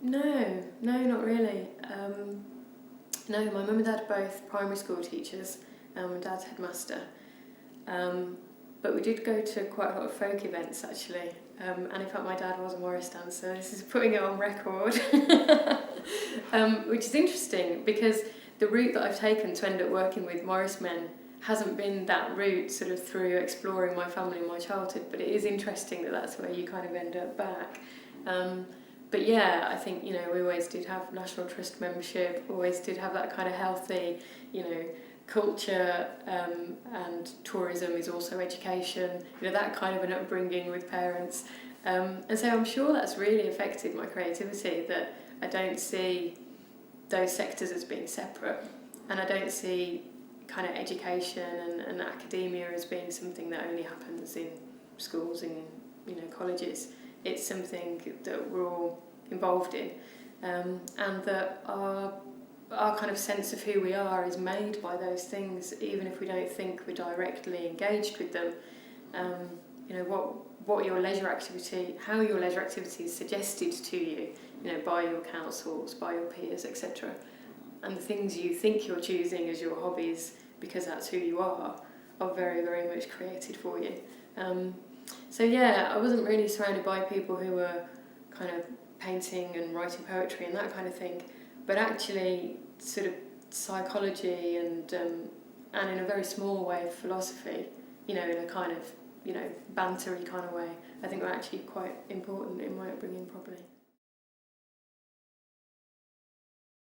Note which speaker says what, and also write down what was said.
Speaker 1: No, not really. No, my mum and dad are both primary school teachers. My dad's headmaster. But we did go to quite a lot of folk events actually. And in fact, my dad was a Morris dancer. This is putting it on record. Which is interesting because the route that I've taken to end up working with Morris men hasn't been that route sort of through exploring my family and my childhood, but it is interesting that that's where you kind of end up back. But yeah, I think, you know, we always did have National Trust membership, always did have that kind of healthy, you know, culture, and tourism is also education, you know, that kind of an upbringing with parents. And so I'm sure that's really affected my creativity, that I don't see those sectors as being separate, and I don't see kind of education and academia as being something that only happens in schools and, you know, colleges. It's something that we're all involved in, and that our kind of sense of who we are is made by those things, even if we don't think we're directly engaged with them. You know, what your leisure activity, how your leisure activity is suggested to you, you know, by your councils, by your peers, etc. And the things you think you're choosing as your hobbies, because that's who you are very, very much created for you. So yeah, I wasn't really surrounded by people who were kind of painting and writing poetry and that kind of thing, but actually sort of psychology and in a very small way philosophy, you know, in a kind of, you know, bantery kind of way, I think were actually quite important in my upbringing probably.